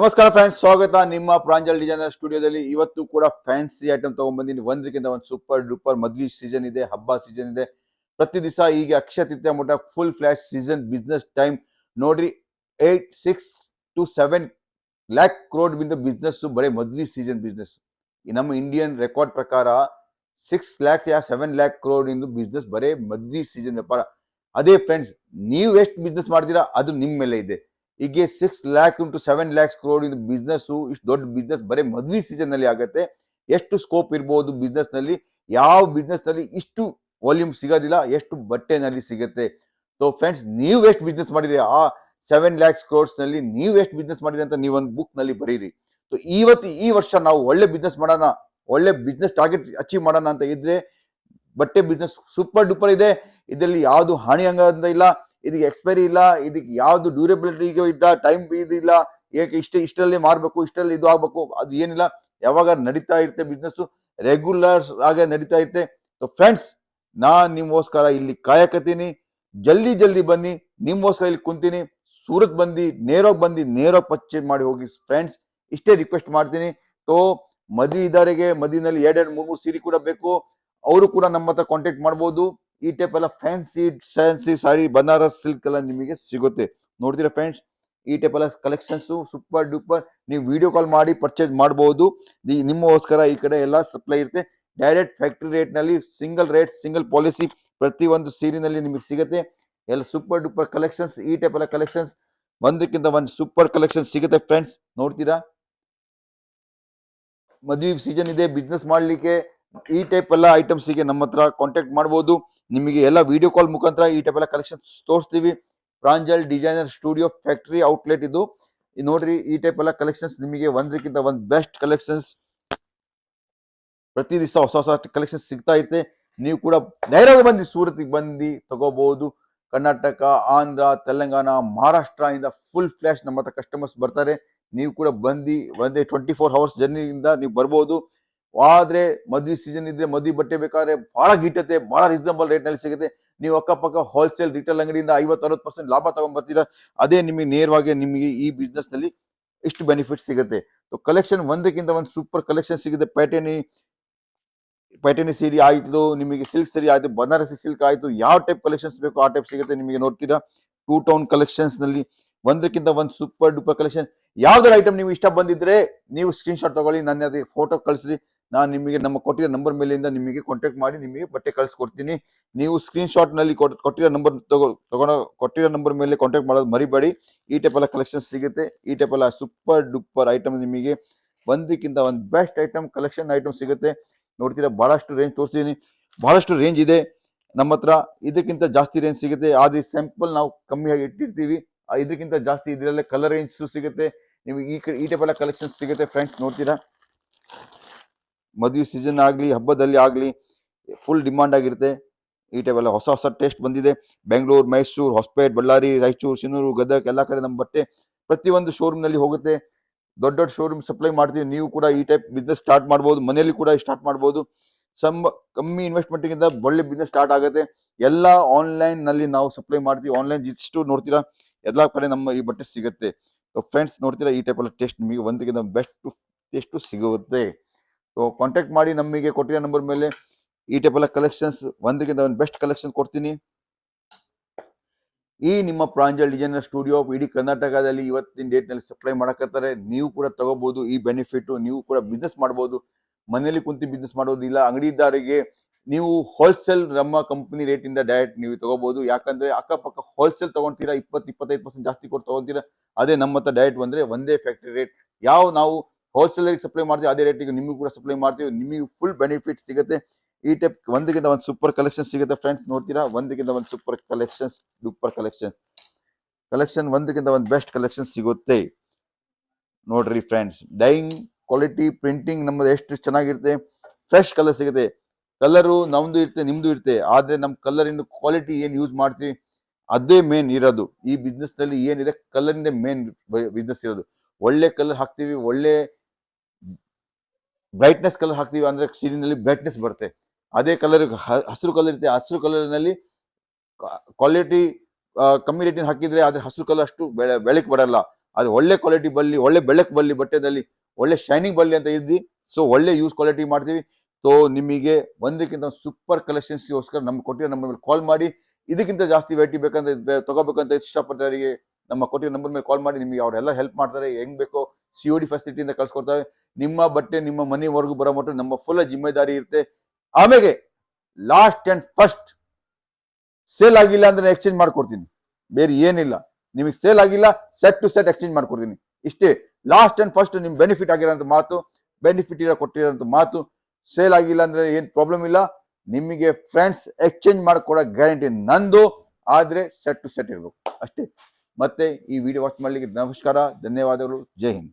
ನಮಸ್ಕಾರ ಫ್ರೆಂಡ್ಸ್, ಸ್ವಾಗತ ನಿಮ್ಮ ಪ್ರಾಂಜಲ್ ಡಿಸೈನರ್ ಸ್ಟುಡಿಯೋದಲ್ಲಿ. ಇವತ್ತು ಕೂಡ ಫ್ಯಾನ್ಸಿ ಐಟಮ್ ತಗೊಂಡ್ಬಂದಿನಿ. ಒಂದಕ್ಕಿಂತ ಒಂದು ಸೂಪರ್ ಡೂಪರ್. ಮದ್ವೆ ಸೀಸನ್ ಇದೆ, ಹಬ್ಬ ಸೀಸನ್ ಇದೆ. ಪ್ರತಿ ದಿವಸ ಈಗ ಅಕ್ಷಯ ತೃತೀಯ ಮಟ್ಟ full flash season business time ನೋಡ್ರಿ. 6 to 7 lakh crore ಬಿಂದ ಬಿಸ್ನೆಸ್ ಬರೀ ಮದ್ವೆ ಸೀಸನ್ ಬಿಸ್ನೆಸ್. ನಮ್ಮ ಇಂಡಿಯನ್ ರೆಕಾರ್ಡ್ ಪ್ರಕಾರ 6 lakh ಯಾ 7 lakh crore ಇಂದು ಬಿಸ್ನೆಸ್ ಬರೀ ಮದ್ವೆ ಸೀಸನ್ ವ್ಯಾಪಾರ. ಅದೇ ಫ್ರೆಂಡ್ಸ್, ನೀವು ಎಷ್ಟು ಬಿಸ್ನೆಸ್ ಮಾಡ್ತೀರಾ ಅದು ನಿಮ್ಮ ಮೇಲೆ ಇದೆ. ಈಗ 6 lakh to 7 lakhs crore ಇದು ಬಿಸ್ನೆಸ್. ಇಷ್ಟು ದೊಡ್ಡ ಬಿಸ್ನೆಸ್ ಬರೀ ಮದ್ವೆ ಸೀಸನ್ ನಲ್ಲಿ ಆಗುತ್ತೆ. ಎಷ್ಟು ಸ್ಕೋಪ್ ಇರ್ಬೋದು ಬಿಸ್ನೆಸ್ ನಲ್ಲಿ, ಯಾವ ಬಿಸ್ನೆಸ್ ನಲ್ಲಿ ಇಷ್ಟು ವಾಲ್ಯೂಮ್ ಸಿಗೋದಿಲ್ಲ, ಎಷ್ಟು ಬಟ್ಟೆನಲ್ಲಿ ಸಿಗುತ್ತೆ. ಸೊ ಫ್ರೆಂಡ್ಸ್, ನೀವು ಎಷ್ಟು ಬಿಸ್ನೆಸ್ ಮಾಡಿದ್ರೆ ಆ 7 lakhs crores ನಲ್ಲಿ ನೀವು ಎಷ್ಟು ಬಿಸ್ನೆಸ್ ಮಾಡಿದ್ರೆ ಅಂತ ನೀವು ಒಂದು ಬುಕ್ ನಲ್ಲಿ ಬರೀರಿ. ಸೊ ಈ ವರ್ಷ ನಾವು ಒಳ್ಳೆ ಬಿಸ್ನೆಸ್ ಮಾಡೋಣ, ಒಳ್ಳೆ ಬಿಸ್ನೆಸ್ ಟಾರ್ಗೆಟ್ ಅಚೀವ್ ಮಾಡೋಣ ಅಂತ ಇದ್ರೆ ಬಟ್ಟೆ ಬಿಸ್ನೆಸ್ ಸೂಪರ್ ಡೂಪರ್ ಇದೆ. ಇದರಲ್ಲಿ ಯಾವುದು ಹಾನಿ ಹಂಗ ಇಲ್ಲ, ಇದಕ್ಕೆ ಎಕ್ಸ್ಪೈರಿ ಇಲ್ಲ, ಇದಕ್ಕೆ ಯಾವ್ದು ಡ್ಯೂರೇಬಿಲಿಟಿ ಇಲ್ಲ, ಟೈಮ್ ಇದಿಲ್ಲ, ಏಕೆ ಇಷ್ಟರಲ್ಲಿ ಮಾರ್ಬೇಕು, ಇಷ್ಟರಲ್ಲಿ ಇದು ಆಗ್ಬೇಕು ಅದು ಏನಿಲ್ಲ. ಯಾವಾಗ ನಡೀತಾ ಇರುತ್ತೆ ಬಿಸ್ನೆಸ್, ರೆಗ್ಯುಲರ್ ಆಗಿ ನಡೀತಾ ಇರುತ್ತೆ. ಸೊ ಫ್ರೆಂಡ್ಸ್, ನಾನ್ ನಿಮ್ಗೋಸ್ಕರ ಇಲ್ಲಿ ಕಾಯಕತ್ತೀನಿ. ಜಲ್ದಿ ಬನ್ನಿ, ನಿಮ್ಗೋಸ್ಕರ ಇಲ್ಲಿ ಕುಂತೀನಿ. ಸೂರತ್ ನೇರವಾಗಿ ಪರ್ಚೇಸ್ ಮಾಡಿ ಹೋಗಿ ಫ್ರೆಂಡ್ಸ್, ಇಷ್ಟೇ ರಿಕ್ವೆಸ್ಟ್ ಮಾಡ್ತೀನಿ. ಸೊ ಮದುವೆದಾರಿಗೆ ಮದುವೆನಲ್ಲಿ 2-3 ಸೀರೆ ಕೂಡ ಬೇಕು, ಅವರು ಕೂಡ ನಮ್ಮ ಹತ್ರ ಕಾಂಟ್ಯಾಕ್ಟ್ ಮಾಡ್ಬೋದು. ಈ ಟೈಪ್ ಎಲ್ಲ ಫ್ಯಾನ್ಸಿ ಸಾರಿ, ಬನಾರಸ್ ಸಿಲ್ಕ್ ಎಲ್ಲ ನಿಮಗೆ ಸಿಗುತ್ತೆ. ನೋಡ್ತೀರಾ ಫ್ರೆಂಡ್ಸ್, ಈ ಟೈಪ್ ಎಲ್ಲ ಕಲೆಕ್ಷನ್ಸ್ ಸೂಪರ್ ಡೂಪರ್. ನೀವು ವಿಡಿಯೋ ಕಾಲ್ ಮಾಡಿ ಪರ್ಚೇಸ್ ಮಾಡಬಹುದು. ನಿಮ್ಮಗೋಸ್ಕರ ಈ ಕಡೆ ಎಲ್ಲ ಸಪ್ಲೈ ಇರುತ್ತೆ. ಡೈರೆಕ್ಟ್ ಫ್ಯಾಕ್ಟರಿ ರೇಟ್ ನಲ್ಲಿ ಸಿಂಗಲ್ ರೇಟ್, ಸಿಂಗಲ್ ಪಾಲಿಸಿ ಪ್ರತಿ ಒಂದು ಸೀರಿನಲ್ಲಿ ನಿಮಗೆ ಸಿಗುತ್ತೆ. ಎಲ್ಲ ಸೂಪರ್ ಡೂಪರ್ ಕಲೆಕ್ಷನ್ಸ್. ಈ ಟೈಪ್ ಎಲ್ಲ ಕಲೆಕ್ಷನ್ಸ್ ಒಂದಕ್ಕಿಂತ ಒಂದು ಸೂಪರ್ ಕಲೆಕ್ಷನ್ ಸಿಗುತ್ತೆ ಫ್ರೆಂಡ್ಸ್. ನೋಡ್ತೀರಾ, ಮದುವೆ ಸೀಸನ್ ಇದೆ, ಬಿಸ್ನೆಸ್ ಮಾಡ್ಲಿಕ್ಕೆ ಈ ಟೈಪ್ ಎಲ್ಲ ಐಟಮ್ಸ್ ಗೆ ನಮ್ಮ ಹತ್ರ ಕಾಂಟ್ಯಾಕ್ಟ್ ಮಾಡಬಹುದು. ನಿಮಗೆ ಎಲ್ಲ ವಿಡಿಯೋ ಕಾಲ್ ಮುಖಾಂತರ ಈ ಟೈಪ್ ಎಲ್ಲ ಕಲೆಕ್ಷನ್ಸ್ ತೋರಿಸ್ತೀವಿ. Pranjal designer studio factory outlet ಇದು. ನೋಡ್ರಿ, ಈ ಟೈಪ್ ಎಲ್ಲ ಕಲೆಕ್ಷನ್ಸ್ ನಿಮಗೆ ಒಂದಕ್ಕಿಂತ ಒಂದು ಬೆಸ್ಟ್ ಕಲೆಕ್ಷನ್ಸ್ ಪ್ರತಿ ದಿವಸ ಹೊಸ ಕಲೆಕ್ಷನ್ಸ್ ಸಿಗ್ತಾ ಇರುತ್ತೆ. ನೀವು ಕೂಡ ನೇರವಾಗಿ ಬಂದು ಸೂರತ್ಗೆ ಬಂದು ತಗೋಬಹುದು. ಕರ್ನಾಟಕ, ಆಂಧ್ರ, ತೆಲಂಗಾಣ, ಮಹಾರಾಷ್ಟ್ರ ಇಂದ ಫುಲ್ ಫ್ಲಾಶ್ ನಮ್ಮ ಹತ್ರ ಕಸ್ಟಮರ್ಸ್ ಬರ್ತಾರೆ. ನೀವು ಕೂಡ ಬಂದು 24 hours ಜರ್ನಿಯಿಂದ ನೀವು ಬರ್ಬೋದು. ಆದ್ರೆ ಮದ್ವೆ ಸೀಸನ್ ಇದ್ರೆ ಮದ್ವೆ ಬಟ್ಟೆ ಬೇಕಾದ್ರೆ ಬಹಳ ಗಿಟ್ಟತೆ, ಬಹಳ ರೀಸನಬಲ್ ರೇಟ್ ನಲ್ಲಿ ಸಿಗುತ್ತೆ. ನೀವು ಅಕ್ಕಪಕ್ಕ ಹೋಲ್ಸೇಲ್ ರಿಟೇಲ್ ಅಂಗಡಿಯಿಂದ 50-60% ಲಾಭ ತಗೊಂಡ್ ಬರ್ತೀರಾ. ಅದೇ ನಿಮಗೆ ನೇರವಾಗಿ ನಿಮಗೆ ಈ ಬಿಸ್ನೆಸ್ ನಲ್ಲಿ ಇಷ್ಟು ಬೆನಿಫಿಟ್ ಸಿಗುತ್ತೆ. ಕಲೆಕ್ಷನ್ ಒಂದಕ್ಕಿಂತ ಒಂದು ಸೂಪರ್ ಕಲೆಕ್ಷನ್ ಸಿಗುತ್ತೆ. ಪ್ಯಾಟರ್ನಿ ಸೀರೆ ಆಯ್ತು, ನಿಮಗೆ ಸಿಲ್ಕ್ ಸೀರೆ ಆಯ್ತು, ಬನಾರಸಿ ಸಿಲ್ಕ್ ಆಯ್ತು, ಯಾವ ಟೈಪ್ ಕಲೆಕ್ಷನ್ಸ್ ಬೇಕು ಆ ಟೈಪ್ ಸಿಗುತ್ತೆ ನಿಮಗೆ. ನೋಡ್ತೀರಾ, 2 ಟೌನ್ ಕಲೆಕ್ಷನ್ಸ್ ನಲ್ಲಿ ಒಂದಕ್ಕಿಂತ ಒಂದು ಸೂಪರ್ ಡೂಪರ್ ಕಲೆಕ್ಷನ್. ಯಾವ್ದಾರ ಐಟಮ್ ನೀವು ಇಷ್ಟ ಬಂದಿದ್ರೆ ನೀವು ಸ್ಕ್ರೀನ್ ಶಾಟ್ ತಗೊಳ್ಳಿ, ನನ್ನ ಅದಕ್ಕೆ ಫೋಟೋ ಕಳಿಸ್ರಿ. ನಾನು ನಿಮಗೆ ನಮ್ಮ ಕೊಟ್ಟಿರೋ ನಂಬರ್ ಮೇಲಿಂದ ನಿಮಗೆ ಕಾಂಟ್ಯಾಕ್ಟ್ ಮಾಡಿ ನಿಮಗೆ ಬಟ್ಟೆ ಕಳಿಸ್ಕೊಡ್ತೀನಿ. ನೀವು ಸ್ಕ್ರೀನ್ ಶಾಟ್ ನಲ್ಲಿ ಕೊಟ್ಟಿರೋ ನಂಬರ್ ಮೇಲೆ ಕಾಂಟ್ಯಾಕ್ಟ್ ಮಾಡೋದು ಮರಿಬೇಡಿ. ಈ ಟೈಪ್ ಎಲ್ಲ ಕಲೆಕ್ಷನ್ ಸಿಗುತ್ತೆ. ಈ ಟೈಪ್ ಎಲ್ಲ ಸೂಪರ್ ಡೂಪರ್ ಐಟಮ್ ನಿಮಗೆ ಒಂದಕ್ಕಿಂತ ಒಂದು ಬೆಸ್ಟ್ ಐಟಮ್ ಕಲೆಕ್ಷನ್ ಐಟಮ್ ಸಿಗುತ್ತೆ. ನೋಡ್ತೀರಾ, ಬಹಳಷ್ಟು ರೇಂಜ್ ತೋರಿಸ್ತೀನಿ, ಬಹಳಷ್ಟು ರೇಂಜ್ ಇದೆ ನಮ್ಮ ಹತ್ರ. ಇದಕ್ಕಿಂತ ಜಾಸ್ತಿ ರೇಂಜ್ ಸಿಗುತ್ತೆ, ಆದ್ರೆ ಸ್ಯಾಂಪಲ್ ನಾವು ಕಮ್ಮಿಯಾಗಿ ಇಟ್ಟಿರ್ತೀವಿ. ಇದಕ್ಕಿಂತ ಜಾಸ್ತಿ ಇದರಲ್ಲೇ ಕಲರ್ ರೇಂಜ್ ಸಿಗುತ್ತೆ ನಿಮಗೆ. ಈ ಟೈಪ್ ಎಲ್ಲ ಕಲೆಕ್ಷನ್ ಸಿಗುತ್ತೆ ಫ್ರೆಂಡ್ಸ್. ನೋಡ್ತೀರಾ, ಮದುವೆ ಸೀಸನ್ ಆಗ್ಲಿ, ಹಬ್ಬದಲ್ಲಿ ಆಗ್ಲಿ ಫುಲ್ ಡಿಮಾಂಡ್ ಆಗಿರುತ್ತೆ. ಈ ಟೈಪ್ ಎಲ್ಲ ಹೊಸ ಟೇಸ್ಟ್ ಬಂದಿದೆ. ಬೆಂಗಳೂರು, ಮೈಸೂರು, ಹೊಸಪೇಟೆ, ಬಳ್ಳಾರಿ, ರಾಯಚೂರು, ಸಿನ್ನೂರು, ಗದಗ ಎಲ್ಲ ಕಡೆ ನಮ್ಮ ಬಟ್ಟೆ ಪ್ರತಿಯೊಂದು ಶೋರೂಮ್ ನಲ್ಲಿ ಹೋಗುತ್ತೆ. ದೊಡ್ಡ ಶೋರೂಮ್ ಸಪ್ಲೈ ಮಾಡ್ತೀವಿ. ನೀವು ಕೂಡ ಈ ಟೈಪ್ ಬಿಸ್ನೆಸ್ ಸ್ಟಾರ್ಟ್ ಮಾಡಬಹುದು, ಮನೆಯಲ್ಲಿ ಕೂಡ ಸ್ಟಾರ್ಟ್ ಮಾಡಬಹುದು. ಕಮ್ಮಿ ಇನ್ವೆಸ್ಟ್ಮೆಂಟ್ ಗಿಂತ ಒಳ್ಳೆ ಬಿಸ್ನೆಸ್ ಸ್ಟಾರ್ಟ್ ಆಗುತ್ತೆ. ಎಲ್ಲ ಆನ್ಲೈನ್ ನಲ್ಲಿ ನಾವು ಸಪ್ಲೈ ಮಾಡ್ತೀವಿ. ಆನ್ಲೈನ್ ಇಷ್ಟು ನೋಡ್ತೀರಾ, ಎಲ್ಲಾ ಕಡೆ ನಮ್ಮ ಈ ಬಟ್ಟೆ ಸಿಗುತ್ತೆ. ಫ್ರೆಂಡ್ಸ್, ನೋಡ್ತೀರಾ, ಈ ಟೈಪ್ ಎಲ್ಲ ಟೇಸ್ಟ್ ನಿಮಗೆ ಒಂದಕ್ಕಿಂತ ಬೆಸ್ಟ್ ಟೇಸ್ಟ್ ಸಿಗುತ್ತೆ. ಸೊ ಕಾಂಟ್ಯಾಕ್ಟ್ ಮಾಡಿ, ನಮಗೆ ಕೊಟ್ಟಿರೋ ನಂಬರ್ ಮೇಲೆ ಈ ಟೈಪ್ ಎಲ್ಲ ಕಲೆಕ್ಷನ್ಸ್ ಒಂದಕ್ಕಿಂತ ಒಂದು ಬೆಸ್ಟ್ ಕಲೆಕ್ಷನ್ ಕೊಡ್ತೀನಿ. ಈ ನಿಮ್ಮ ಪ್ರಾಂಜಲ್ ಡಿಸೈನರ್ ಸ್ಟುಡಿಯೋ ಇಡೀ ಕರ್ನಾಟಕದಲ್ಲಿ ಇವತ್ತಿನ ಡೇಟ್ ನಲ್ಲಿ ಸಪ್ಲೈ ಮಾಡಕತ್ತಾರೆ. ನೀವು ಕೂಡ ತಗೋಬಹುದು ಈ ಬೆನಿಫಿಟ್. ನೀವು ಕೂಡ ಬಿಸ್ನೆಸ್ ಮಾಡಬಹುದು, ಮನೆಯಲ್ಲಿ ಕುಂತು ಬಿಸ್ನೆಸ್ ಮಾಡೋದು ಇಲ್ಲ. ಅಂಗಡಿದಾರಿಗೆ ನೀವು ಹೋಲ್ಸೇಲ್ ನಮ್ಮ ಕಂಪನಿ ರೇಟ್ ಇಂದ ಡೈರೆಕ್ಟ್ ನೀವು ತಗೋಬಹುದು. ಯಾಕಂದ್ರೆ ಅಕ್ಕಪಕ್ಕ ಹೋಲ್ಸೇಲ್ ತಗೊಂತೀರಾ, 20-25% ಜಾಸ್ತಿ ಕೊಟ್ಟು ತಗೊಂತೀರಾ. ಅದೇ ನಮ್ಮ ಹತ್ರ ಡೈರೆಕ್ಟ್ ಬಂದ್ರೆ ಒಂದೇ ಫ್ಯಾಕ್ಟರಿ ರೇಟ್, ಯಾವ ನಾವು ಹೋಲ್ಸೇಲ್ ಸಪ್ಲೈ ಮಾಡ್ತೀವಿ ಅದೇ ರೇಟಿಗೆ ನಿಮಗೂ ಕೂಡ ಸಪ್ಲೈ ಮಾಡ್ತೀವಿ. ನಿಮಗೆ ಫುಲ್ ಬೆನಿಫಿಟ್ ಸಿಗುತ್ತೆ. ಈ ಟೈಪ್ ಒಂದಕ್ಕಿಂತ ಒಂದು ಸೂಪರ್ ಕಲೆಕ್ಷನ್ ಸಿಗುತ್ತೆ ಫ್ರೆಂಡ್ಸ್. ನೋಡ್ತೀರಾ, ಒಂದಕ್ಕಿಂತ ಒಂದು ಸೂಪರ್ ಕಲೆಕ್ಷನ್ಸ್, ಸೂಪರ್ ಕಲೆಕ್ಷನ್ ಒಂದಕ್ಕಿಂತ ಒಂದು ಬೆಸ್ಟ್ ಕಲೆಕ್ಷನ್ ಸಿಗುತ್ತೆ. ನೋಡ್ರಿ ಫ್ರೆಂಡ್ಸ್, ಡೈಯಿಂಗ್ ಕ್ವಾಲಿಟಿ, ಪ್ರಿಂಟಿಂಗ್ ನಮ್ಮದು ಎಷ್ಟು ಚೆನ್ನಾಗಿರುತ್ತೆ. ಫ್ರೆಶ್ ಕಲರ್ ಸಿಗುತ್ತೆ. ಕಲರು ನಮ್ದು ಇರುತ್ತೆ, ನಿಮ್ದು ಇರುತ್ತೆ. ಆದ್ರೆ ನಮ್ ಕಲರ್ ಇಂದ ಕ್ವಾಲಿಟಿ ಏನ್ ಯೂಸ್ ಮಾಡ್ತೀವಿ ಅದೇ ಮೇನ್ ಇರೋದು. ಈ ಬಿಸ್ನೆಸ್ ನಲ್ಲಿ ಏನಿದೆ, ಕಲರ್ ಇಂದ ಮೇನ್ ಬಿಸ್ನೆಸ್ ಇರೋದು. ಒಳ್ಳೆ ಕಲರ್ ಹಾಕ್ತಿವಿ, ಒಳ್ಳೆ ಬ್ರೈಟ್ನೆಸ್ ಕಲರ್ ಹಾಕ್ತಿವಿ ಅಂದ್ರೆ ಸೀರಿನಲ್ಲಿ ಬ್ರೈಟ್ನೆಸ್ ಬರುತ್ತೆ. ಅದೇ ಕಲರ್ ಹಸಿರು ಕಲರ್ ಇರುತ್ತೆ, ಹಸಿರು ಕಲರ್ ನಲ್ಲಿ ಕ್ವಾಲಿಟಿ ಕಮ್ಮಿ ರೇಟಿನ ಹಾಕಿದ್ರೆ ಅದ್ರ ಹಸಿರು ಕಲರ್ ಅಷ್ಟು ಬೆಳಕು ಬರಲ್ಲ. ಅದು ಒಳ್ಳೆ ಕ್ವಾಲಿಟಿ ಬರಲಿ, ಒಳ್ಳೆ ಬೆಳಕು ಬರಲಿ, ಬಟ್ಟೆದಲ್ಲಿ ಒಳ್ಳೆ ಶೈನಿಂಗ್ ಬರಲಿ ಅಂತ ಇದ್ದಿ. ಸೊ ಒಳ್ಳೆ ಯೂಸ್ ಕ್ವಾಲಿಟಿ ಮಾಡ್ತೀವಿ. ಸೊ ನಿಮಗೆ ಒಂದಕ್ಕಿಂತ ಸೂಪರ್ ಕಲೆಕ್ಷನ್ಸ್ಗೋಸ್ಕರ ನಮ್ಗೆ ಕೊಟ್ಟಿರೋ ನಂಬರ್ ಮೇಲೆ ಕಾಲ್ ಮಾಡಿ. ಇದಕ್ಕಿಂತ ಜಾಸ್ತಿ ವೆರೈಟಿ ಬೇಕಂತ ತಗೋಬೇಕಂತ ಇಷ್ಟಪಟ್ಟವರಿಗೆ ನಮ್ಮ ಕೊಟ್ಟಿರೋ ನಂಬರ್ ಮೇಲೆ ಕಾಲ್ ಮಾಡಿ. ನಿಮಗೆ ಅವರೆಲ್ಲ ಹೆಲ್ಪ್ ಮಾಡ್ತಾರೆ. ಹೆಂಗ್ ಬೇಕೋ COD ಫೆಸಿಲಿಟಿಯಿಂದ ಕಳ್ಸಿಕೊಡ್ತಾರೆ. ನಿಮ್ಮ ಬಟ್ಟೆ ನಿಮ್ಮ ಮನೆವರೆಗೂ ಬರೋ ಮಟ್ಟ ನಮ್ಮ ಫುಲ್ ಜಿಮ್ಮೆದಾರಿ ಇರುತ್ತೆ. ಆಮೇಲೆ ಲಾಸ್ಟ್ ಅಂಡ್ ಫಸ್ಟ್, ಸೇಲ್ ಆಗಿಲ್ಲ ಅಂದ್ರೆ ಎಕ್ಸ್ಚೇಂಜ್ ಮಾಡ್ಕೊಡ್ತೀನಿ, ಬೇರೆ ಏನಿಲ್ಲ. ನಿಮಗೆ ಸೇಲ್ ಆಗಿಲ್ಲ, ಸೆಟ್ ಟು ಸೆಟ್ ಎಕ್ಸ್ಚೇಂಜ್ ಮಾಡ್ಕೊಡ್ತೀನಿ. ಇಷ್ಟೇ ಲಾಸ್ಟ್ ಅಂಡ್ ಫಸ್ಟ್ ನಿಮ್ ಬೆನಿಫಿಟ್ ಆಗಿರೋಂಥ ಮಾತು, ಬೆನಿಫಿಟ್ ಕೊಟ್ಟಿರೋಂಥ ಮಾತು. ಸೇಲ್ ಆಗಿಲ್ಲ ಅಂದ್ರೆ ಏನ್ ಪ್ರಾಬ್ಲಮ್ ಇಲ್ಲ, ನಿಮಗೆ ಫ್ರೆಂಡ್ಸ್ ಎಕ್ಸ್ಚೇಂಜ್ ಮಾಡ್ಕೊಡೋ ಗ್ಯಾರಂಟಿ ನಂದು. ಆದ್ರೆ ಸೆಟ್ ಟು ಸೆಟ್ ಇರ್ಬೇಕು ಅಷ್ಟೇ. ಮತ್ತೆ ಈ ವಿಡಿಯೋ ವಾಚ್ ಮಾಡ್ಲಿಕ್ಕೆ ನಮಸ್ಕಾರ, ಧನ್ಯವಾದಗಳು, ಜೈ ಹಿಂದ್.